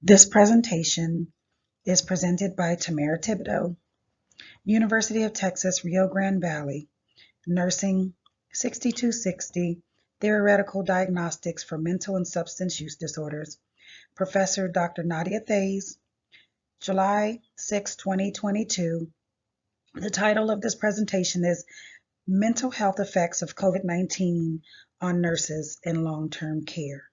This presentation is presented by Tamara Thibodeau, University of Texas, Rio Grande Valley, Nursing 6260, Theoretical Diagnostics for Mental and Substance Use Disorders, Professor Dr. Nadia Thays, July 6, 2022. The title of this presentation is Mental Health Effects of COVID-19 on Nurses in Long-Term Care.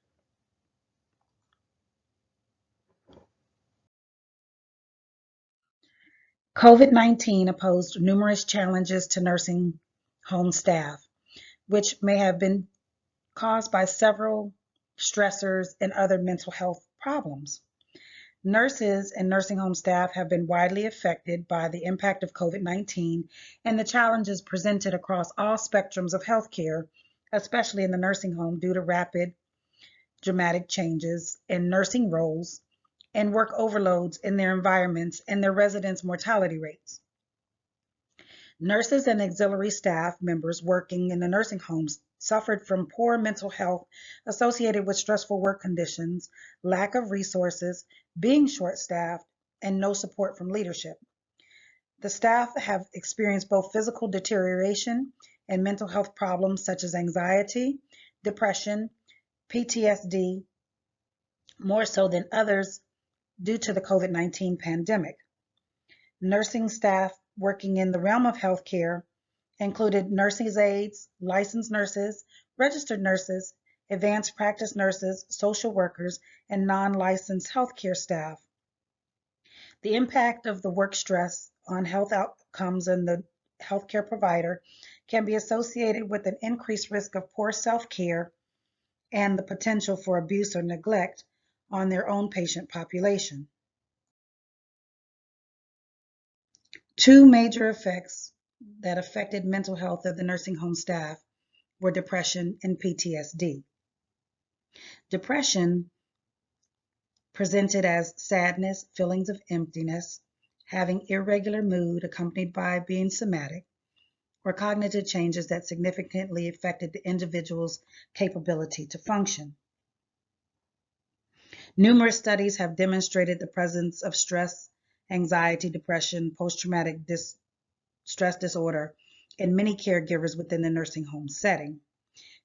COVID-19 posed numerous challenges to nursing home staff, which may have been caused by several stressors and other mental health problems. Nurses and nursing home staff have been widely affected by the impact of COVID-19 and the challenges presented across all spectrums of healthcare, especially in the nursing home, due to rapid, dramatic changes in nursing roles and work overloads in their environments and their residents' mortality rates. Nurses and auxiliary staff members working in the nursing homes suffered from poor mental health associated with stressful work conditions, lack of resources, being short-staffed, and no support from leadership. The staff have experienced both physical deterioration and mental health problems such as anxiety, depression, PTSD, more so than others due to the COVID-19 pandemic. Nursing staff working in the realm of healthcare included nursing aides, licensed nurses, registered nurses, advanced practice nurses, social workers, and non-licensed healthcare staff. The impact of the work stress on health outcomes in the healthcare provider can be associated with an increased risk of poor self-care and the potential for abuse or neglect on their own patient population. Two major effects that affected mental health of the nursing home staff were depression and PTSD. Depression presented as sadness, feelings of emptiness, having irregular mood accompanied by being somatic, or cognitive changes that significantly affected the individual's capability to function. Numerous studies have demonstrated the presence of stress, anxiety, depression, post-traumatic stress disorder in many caregivers within the nursing home setting.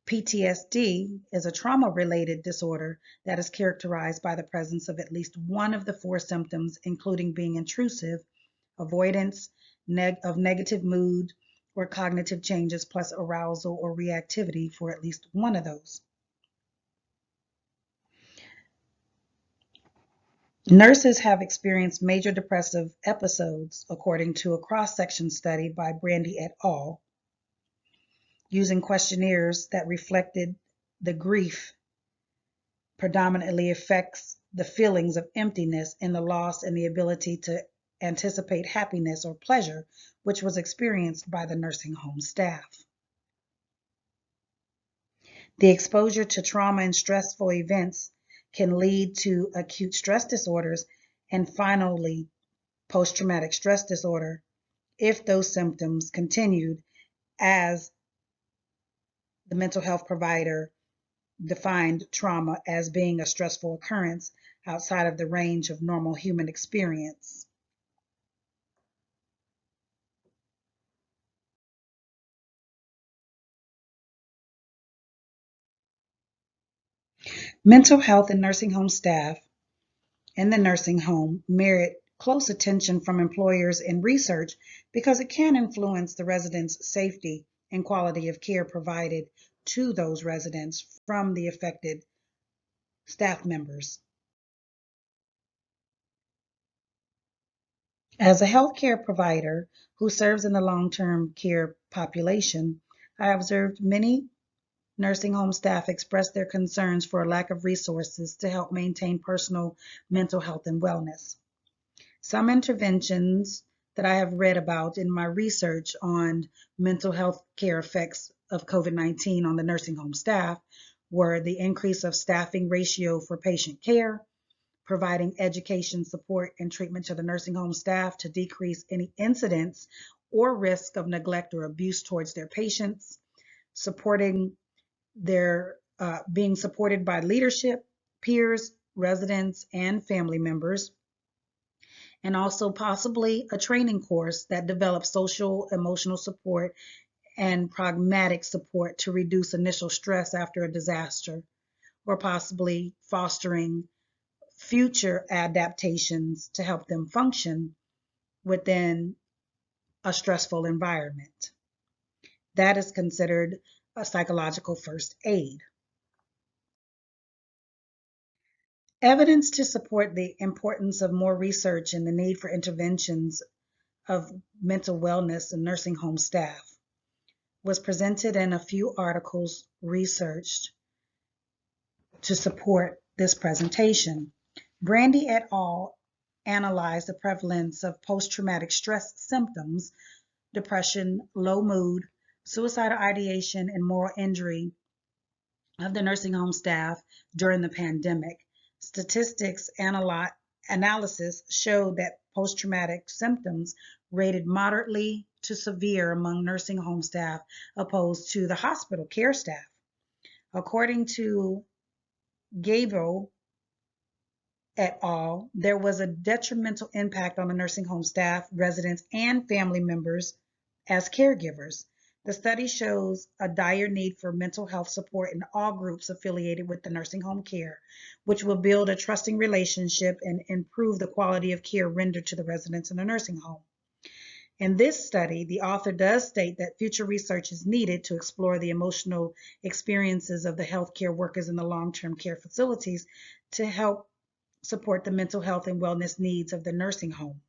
PTSD is a trauma-related disorder that is characterized by the presence of at least one of the four symptoms, including being intrusive, avoidance of negative mood or cognitive changes, plus arousal or reactivity for at least one of those. Nurses have experienced major depressive episodes, according to a cross-section study by Brandy et al., using questionnaires that reflected the grief predominantly affects the feelings of emptiness and the loss in the ability to anticipate happiness or pleasure, which was experienced by the nursing home staff. The exposure to trauma and stressful events can lead to acute stress disorders and finally post-traumatic stress disorder if those symptoms continued as the mental health provider defined trauma as being a stressful occurrence outside of the range of normal human experience. Mental health and nursing home staff in the nursing home merit close attention from employers and research because it can influence the residents' safety and quality of care provided to those residents from the affected staff members. As a healthcare provider who serves in the long-term care population, I observed many nursing home staff express their concerns for a lack of resources to help maintain personal mental health and wellness. Some interventions that I have read about in my research on mental health care effects of COVID-19 on the nursing home staff were the increase of staffing ratio for patient care, providing education, support, and treatment to the nursing home staff to decrease any incidents or risk of neglect or abuse towards their patients, supporting their being supported by leadership, peers, residents, and family members, and also possibly a training course that develops social emotional support and pragmatic support to reduce initial stress after a disaster, or possibly fostering future adaptations to help them function within a stressful environment. That is considered a psychological first aid. Evidence to support the importance of more research and the need for interventions of mental wellness in nursing home staff was presented in a few articles researched to support this presentation. Brandy et al. Analyzed the prevalence of post-traumatic stress symptoms, depression, low mood, suicidal ideation, and moral injury of the nursing home staff during the pandemic. Statistics analysis showed that post-traumatic symptoms rated moderately to severe among nursing home staff opposed to the hospital care staff. According to Gabo et al., there was a detrimental impact on the nursing home staff, residents, and family members as caregivers. The study shows a dire need for mental health support in all groups affiliated with the nursing home care, which will build a trusting relationship and improve the quality of care rendered to the residents in the nursing home. In this study, the author does state that future research is needed to explore the emotional experiences of the healthcare workers in the long-term care facilities to help support the mental health and wellness needs of the nursing home.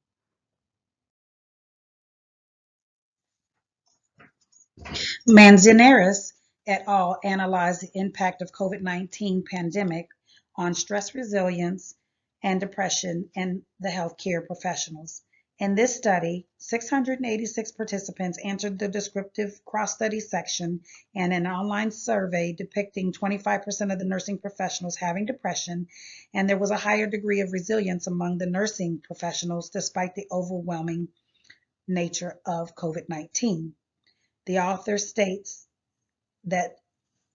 Manzanares et al. Analyzed the impact of COVID-19 pandemic on stress resilience and depression in the healthcare professionals. In this study, 686 participants answered the descriptive cross-study section and an online survey depicting 25% of the nursing professionals having depression, and there was a higher degree of resilience among the nursing professionals despite the overwhelming nature of COVID-19. The author states that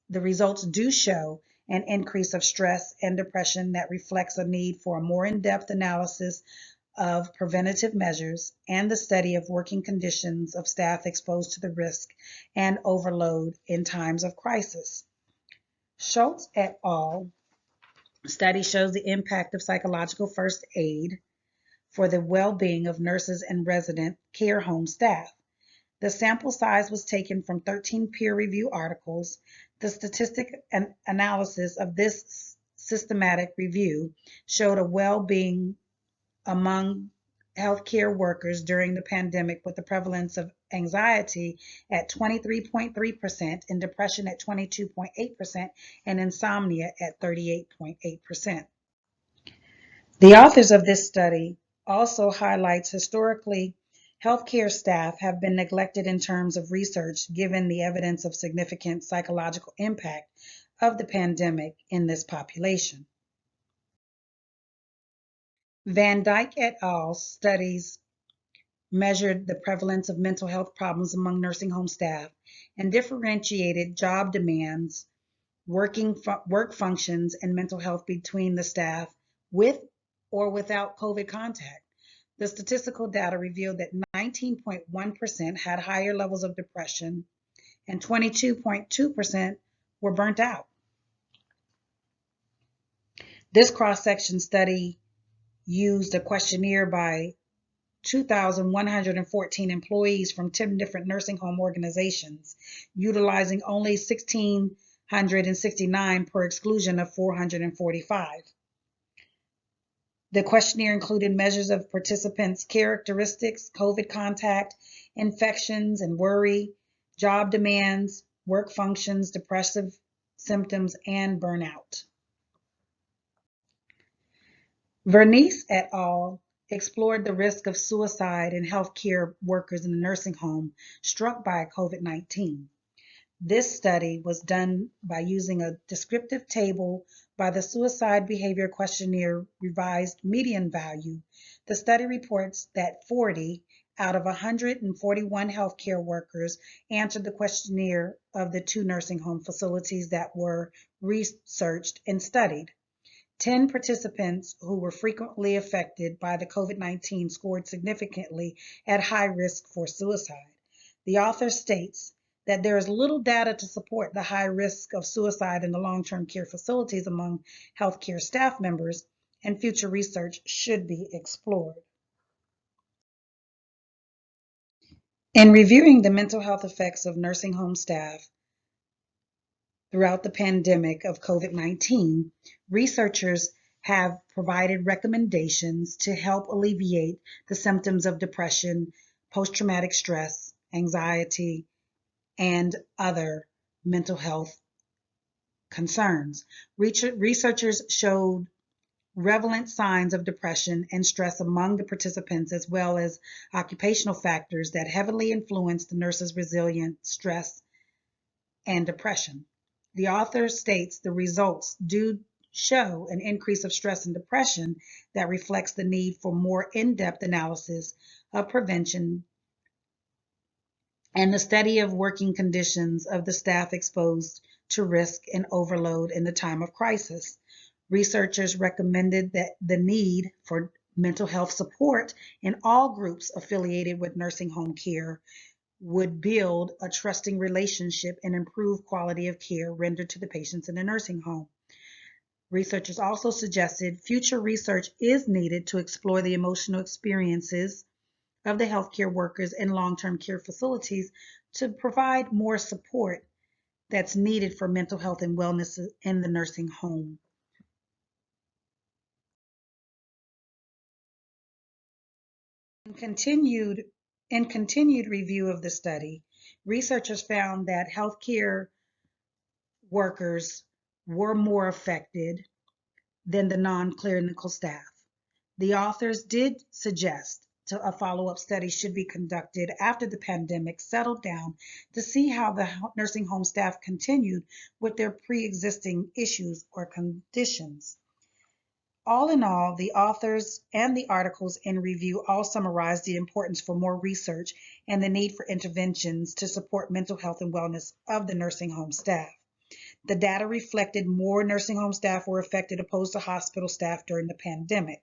the results do show an increase of stress and depression that reflects a need for a more in-depth analysis of preventative measures and the study of working conditions of staff exposed to the risk and overload in times of crisis. Schultz et al. Study shows the impact of psychological first aid for the well-being of nurses and resident care home staff. The sample size was taken from 13 peer-reviewed articles. The statistic and analysis of this systematic review showed a well-being among healthcare workers during the pandemic, with the prevalence of anxiety at 23.3% and depression at 22.8% and insomnia at 38.8%. The authors of this study also highlights historically healthcare staff have been neglected in terms of research given the evidence of significant psychological impact of the pandemic in this population. Van Dyke et al. Studies measured the prevalence of mental health problems among nursing home staff and differentiated job demands, work functions, and mental health between the staff with or without COVID contact. The statistical data revealed that 19.1% had higher levels of depression and 22.2% were burnt out. This cross-section study used a questionnaire by 2,114 employees from 10 different nursing home organizations, utilizing only 1,669 per exclusion of 445. The questionnaire included measures of participants' characteristics, COVID contact, infections and worry, job demands, work functions, depressive symptoms, and burnout. Vernice et al. Explored the risk of suicide in healthcare workers in the nursing home struck by COVID-19. This study was done by using a descriptive table by the Suicide Behavior Questionnaire Revised Median Value. The study reports that 40 out of 141 healthcare workers answered the questionnaire of the 2 nursing home facilities that were researched and studied. 10 participants who were frequently affected by the COVID-19 scored significantly at high risk for suicide. The author states that there is little data to support the high risk of suicide in the long-term care facilities among healthcare staff members, and future research should be explored. In reviewing the mental health effects of nursing home staff throughout the pandemic of COVID-19, researchers have provided recommendations to help alleviate the symptoms of depression, post-traumatic stress, anxiety, and other mental health concerns. Researchers showed prevalent signs of depression and stress among the participants, as well as occupational factors that heavily influence the nurses' resilience, stress, and depression. The author states the results do show an increase of stress and depression that reflects the need for more in-depth analysis of prevention and the study of working conditions of the staff exposed to risk and overload in the time of crisis. Researchers recommended that the need for mental health support in all groups affiliated with nursing home care would build a trusting relationship and improve quality of care rendered to the patients in the nursing home. Researchers also suggested future research is needed to explore the emotional experiences of the healthcare workers in long-term care facilities to provide more support that's needed for mental health and wellness in the nursing home. In continued review of the study, researchers found that healthcare workers were more affected than the non-clinical staff. The authors did suggest a follow-up study should be conducted after the pandemic settled down to see how the nursing home staff continued with their pre-existing issues or conditions. All in all, the authors and the articles in review all summarize the importance for more research and the need for interventions to support mental health and wellness of the nursing home staff. The data reflected more nursing home staff were affected opposed to hospital staff during the pandemic.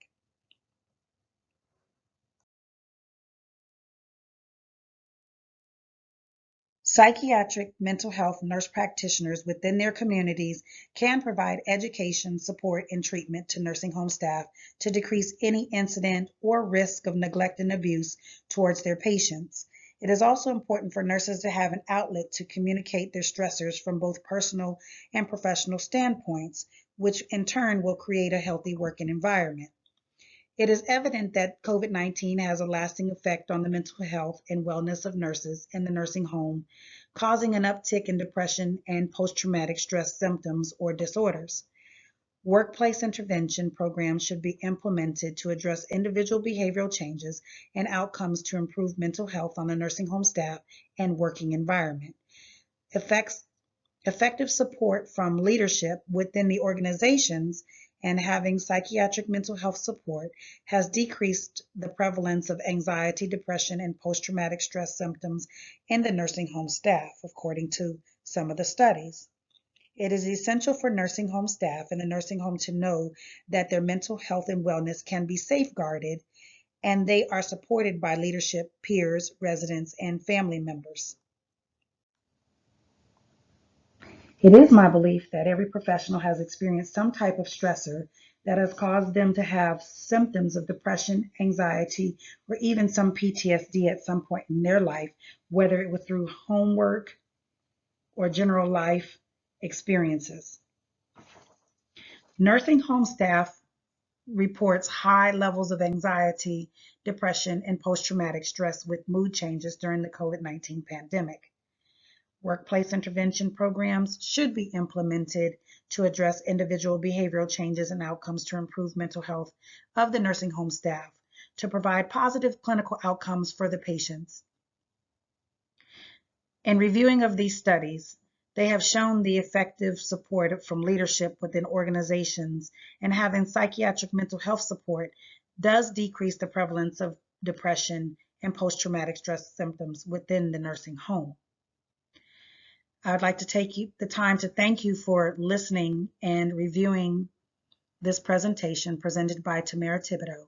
Psychiatric mental health nurse practitioners within their communities can provide education, support, and treatment to nursing home staff to decrease any incident or risk of neglect and abuse towards their patients. It is also important for nurses to have an outlet to communicate their stressors from both personal and professional standpoints, which in turn will create a healthy working environment. It is evident that COVID-19 has a lasting effect on the mental health and wellness of nurses in the nursing home, causing an uptick in depression and post-traumatic stress symptoms or disorders. Workplace intervention programs should be implemented to address individual behavioral changes and outcomes to improve mental health on the nursing home staff and working environment. Effective support from leadership within the organizations and having psychiatric mental health support has decreased the prevalence of anxiety, depression, and post-traumatic stress symptoms in the nursing home staff, according to some of the studies. It is essential for nursing home staff in the nursing home to know that their mental health and wellness can be safeguarded and they are supported by leadership, peers, residents, and family members. It is my belief that every professional has experienced some type of stressor that has caused them to have symptoms of depression, anxiety, or even some PTSD at some point in their life, whether it was through homework or general life experiences. Nursing home staff reports high levels of anxiety, depression, and post-traumatic stress with mood changes during the COVID-19 pandemic. Workplace intervention programs should be implemented to address individual behavioral changes and outcomes to improve mental health of the nursing home staff, to provide positive clinical outcomes for the patients. In reviewing of these studies, they have shown the effective support from leadership within organizations, and having psychiatric mental health support does decrease the prevalence of depression and post-traumatic stress symptoms within the nursing home. I'd like to take the time to thank you for listening and reviewing this presentation presented by Tamara Thibodeau.